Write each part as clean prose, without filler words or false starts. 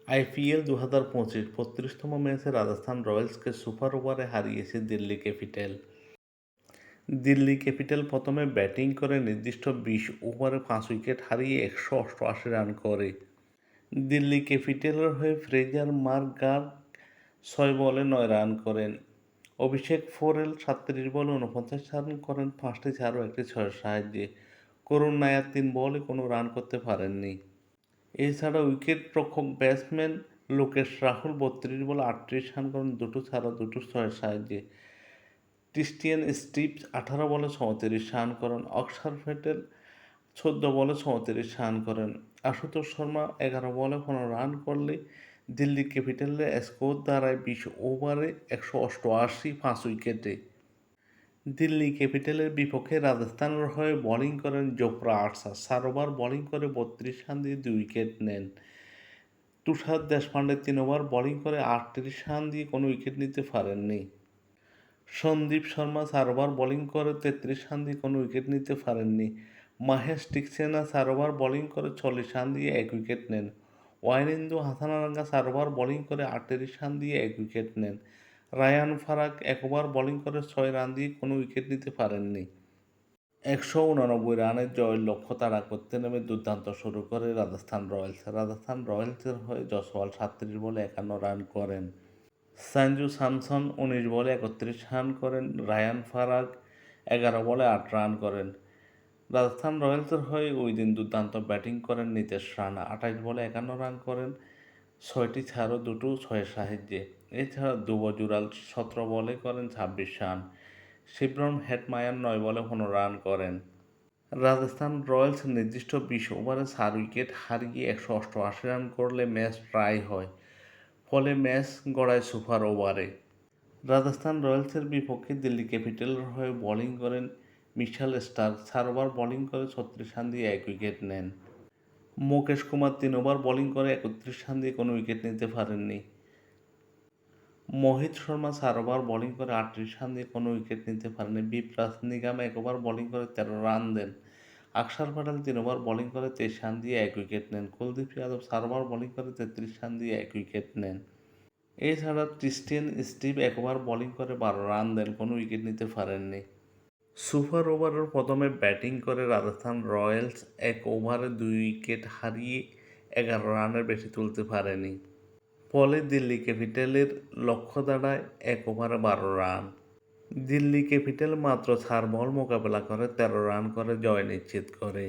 IPL 2025 35তম ম্যাচে Rajasthan রয়্যালসকে super ওভারে হারিয়েছে দিল্লি ক্যাপিটাল। দিল্লি ক্যাপিটাল প্রথমে ব্যাটিং করে নির্দিষ্ট 20 ওভারে 5 উইকেট হারিয়ে 188 রান করে। দিল্লি ক্যাপিটালের হয়ে ফ্রেজার মার্গার্ক 6 বলে 9 রান করেন। অভিষেক পোরেল 37 বলে 49 রান করেন 5টি চার ও একটি ছয়ের সাহায্যে। করুণ নায়ার 3 বলে কোনো রান করতে পারেননি। এছাড়া উইকেট রক্ষক ব্যাটসম্যান লোকেশ রাহুল 32 বলে 38 রান করেন দুটো ছাড়া দুটো ছয়ের সাহায্যে। ক্রিস্টিয়ান স্টিভস 18 বলে 34 রান করেন। অক্ষর প্যাটেল 14 বলে 34 রান করেন। আশুতোষ শর্মা 11 বলে 15 রান করলে দিল্লি ক্যাপিটালের স্কোর দাঁড়ায় 20 ওভারে 188 5 উইকেটে। দিল্লি ক্যাপিটালের বিপক্ষে রাজস্থানের হয়ে বোলিং করেন জোফরা আর্চার। 4 ওভার বোলিং করে 32 রান দিয়ে 2 উইকেট নেন। তুষার দেশপান্ডে 3 ওভার বোলিং করে 38 রান দিয়ে কোনো উইকেট নিতে পারেননি। সন্দীপ শর্মা 4 ওভার বোলিং করে 33 রান দিয়ে কোনো উইকেট নিতে পারেননি। মাহেশ টিকসেনা 4 ওভার বোলিং করে 40 রান দিয়ে 1 উইকেট নেন। ওয়াইনেন্দু হাসানারাঙ্গা 4 ওভার বোলিং করে 38 রান দিয়ে 1 উইকেট নেন। রায়ান ফারাক 1 ওভার বোলিং করে 6 রান দিয়ে কোনো উইকেট নিতে পারেননি। 189 রানের জয়ের লক্ষ্য তাড়া করতে নেমে দুর্দান্ত শুরু করে রাজস্থান রয়্যালস। রাজস্থান রয়্যালসের হয়ে জসওয়াল 37 বলে 51 রান করেন। সঞ্জু স্যামসন 19 বলে 31 রান করেন। রায়ান ফারাক 11 বলে 8 রান করেন। রাজস্থান রয়্যালসের হয়ে ওই দিন দুর্দান্ত ব্যাটিং করেন নিতেশ রানা 28 বলে 51 রান করেন 6টি চার ও দুটো ছয়ের সাহায্যে। এছাড়া ধ্রুব জুরাল 17 বলে করেন 26 রান। শিবরম হেটমায়ার 9 বলে 15 রান করেন। রাজস্থান রয়্যালস নির্দিষ্ট 20 ওভারে 4 উইকেট হারিয়ে 188 রান করলে ম্যাচ টাই হয়। ফলে ম্যাচ গড়ায় সুপার ওভারে। রাজস্থান রয়্যালসের বিপক্ষে দিল্লি ক্যাপিটালের হয়ে বোলিং করেন মিশেল স্টার্ক। 4 ওভার বোলিং করে 36 রান দিয়ে 1 উইকেট নেন। মুকেশ কুমার 3 ওভার বোলিং করে 31 রান দিয়ে কোনো উইকেট নিতে পারেননি। মোহিত শর্মা 4 ওভার বোলিং করে 38 রান দিয়ে কোনো উইকেট নিতে পারেননি। বিপ্রাস নিগাম 1 ওভার বোলিং করে 13 রান দেন। অক্ষর প্যাটেল 3 ওভার বোলিং করে 23 রান দিয়ে 1 উইকেট নেন। কুলদীপ যাদব 4 ওভার বোলিং করে 33 রান দিয়ে 1 উইকেট নেন। এছাড়া ক্রিস্টিয়ান স্টিভ 1 ওভার বোলিং করে 12 রান দেন, কোনো উইকেট নিতে পারেননি। সুপার ওভারের প্রথমে ব্যাটিং করে রাজস্থান রয়্যালস 1 ওভারে 2 উইকেট হারিয়ে 11 রানের বেশি তুলতে পারেনি। ফলে দিল্লি ক্যাপিটালের লক্ষ্য দাঁড়ায় 1 ওভারে 12 রান। দিল্লি ক্যাপিটাল মাত্র 4 বল মোকাবেলা করে 13 রান করে জয় নিশ্চিত করে।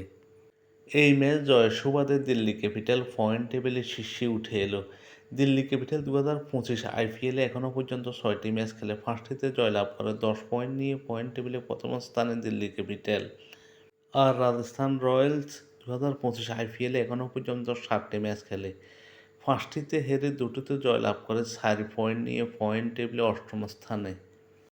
এই ম্যাচ জয়ের সুবাদে দিল্লি ক্যাপিটাল পয়েন্ট টেবিলে শীর্ষে উঠে এলো। দিল্লি ক্যাপিটাল 2025 আইপিএলে এখনও পর্যন্ত 6টি ম্যাচ খেলে 5টিতে জয়লাভ করে 10 পয়েন্ট নিয়ে পয়েন্ট টেবিলে প্রথম স্থানে দিল্লি ক্যাপিটাল। আর রাজস্থান রয়্যালস 2025 আইপিএলে এখনও পর্যন্ত 7টি ম্যাচ খেলে 5টিতে হেরে 2টিতে জয়লাভ করে 4 পয়েন্ট নিয়ে পয়েন্ট টেবিলে 8ম স্থানে।